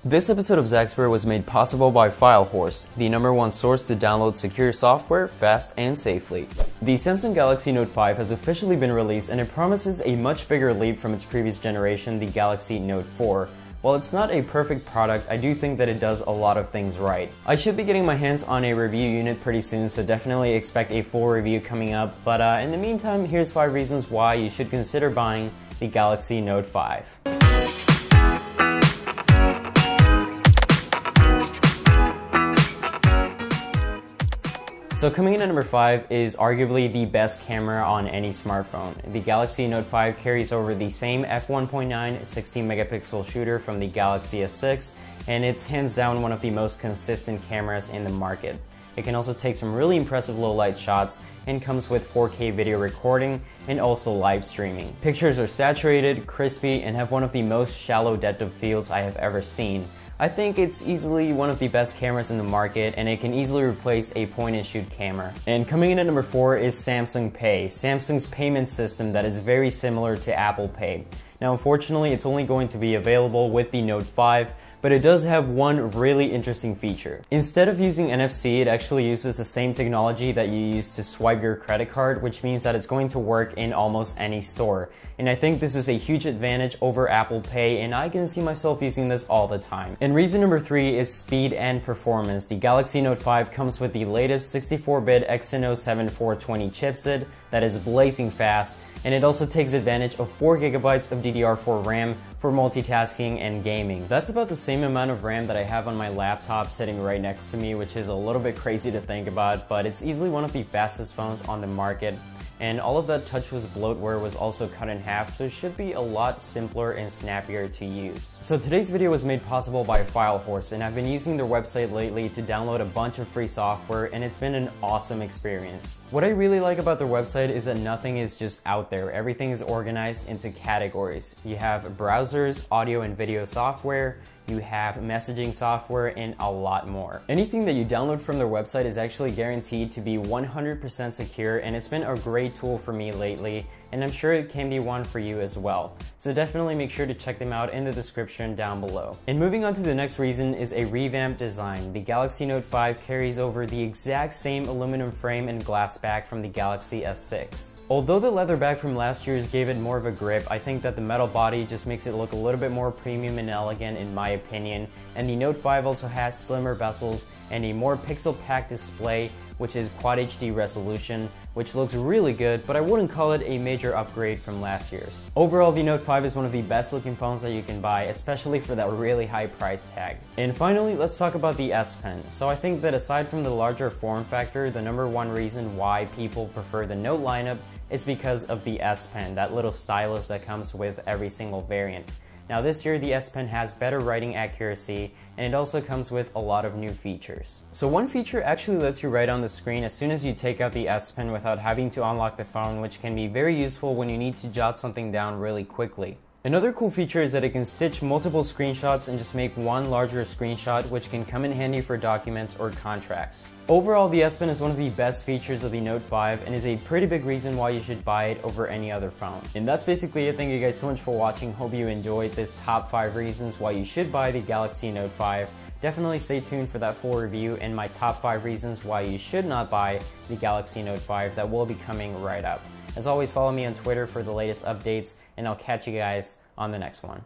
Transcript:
This episode of Zaxpert was made possible by FileHorse, the #1 source to download secure software fast and safely. The Samsung Galaxy Note 5 has officially been released and it promises a much bigger leap from its previous generation, the Galaxy Note 4. While it's not a perfect product, I do think that it does a lot of things right. I should be getting my hands on a review unit pretty soon, so definitely expect a full review coming up, but in the meantime, here's 5 reasons why you should consider buying the Galaxy Note 5. So coming in at number 5 is arguably the best camera on any smartphone. The Galaxy Note 5 carries over the same f1.9 16 megapixel shooter from the Galaxy S6, and it's hands down one of the most consistent cameras in the market. It can also take some really impressive low light shots and comes with 4K video recording and also live streaming. Pictures are saturated, crispy, and have one of the most shallow depth of fields I have ever seen. I think it's easily one of the best cameras in the market, and it can easily replace a point-and-shoot camera. And coming in at number 4 is Samsung Pay, Samsung's payment system that is very similar to Apple Pay. Now unfortunately, it's only going to be available with the Note 5, but it does have one really interesting feature. Instead of using NFC, it actually uses the same technology that you use to swipe your credit card, which means that it's going to work in almost any store. And I think this is a huge advantage over Apple Pay, and I can see myself using this all the time. And reason number 3 is speed and performance. The Galaxy Note 5 comes with the latest 64-bit Exynos 7420 chipset that is blazing fast, and it also takes advantage of 4 GB of DDR4 RAM for multitasking and gaming. That's about the same amount of RAM that I have on my laptop sitting right next to me, which is a little bit crazy to think about, but it's easily one of the fastest phones on the market. And all of that touchless bloatware was also cut in half, so it should be a lot simpler and snappier to use. So today's video was made possible by FileHorse, and I've been using their website lately to download a bunch of free software, and it's been an awesome experience. What I really like about their website is that nothing is just out there. Everything is organized into categories. You have browsers, audio and video software, you have messaging software, and a lot more. Anything that you download from their website is actually guaranteed to be 100% secure, and it's been a great tool for me lately, and I'm sure it can be one for you as well. So definitely make sure to check them out in the description down below. And moving on to the next reason is a revamped design. The Galaxy Note 5 carries over the exact same aluminum frame and glass back from the Galaxy S6. Although the leather back from last year's gave it more of a grip, I think that the metal body just makes it look a little bit more premium and elegant in my opinion. And the Note 5 also has slimmer bezels and a more pixel-packed display, which is Quad HD resolution, which looks really good, but I wouldn't call it a major upgrade from last year's. Overall, the Note 5 is one of the best looking phones that you can buy, especially for that really high price tag. And finally, let's talk about the S Pen. So I think that aside from the larger form factor, the #1 reason why people prefer the Note lineup is because of the S Pen, that little stylus that comes with every single variant. Now this year the S Pen has better writing accuracy, and it also comes with a lot of new features. So one feature actually lets you write on the screen as soon as you take out the S Pen without having to unlock the phone, which can be very useful when you need to jot something down really quickly. Another cool feature is that it can stitch multiple screenshots and just make one larger screenshot, which can come in handy for documents or contracts. Overall, the S Pen is one of the best features of the Note 5 and is a pretty big reason why you should buy it over any other phone. And that's basically it. Thank you guys so much for watching. Hope you enjoyed this top 5 reasons why you should buy the Galaxy Note 5. Definitely stay tuned for that full review and my top 5 reasons why you should not buy the Galaxy Note 5 that will be coming right up. As always, follow me on Twitter for the latest updates, and I'll catch you guys on the next one.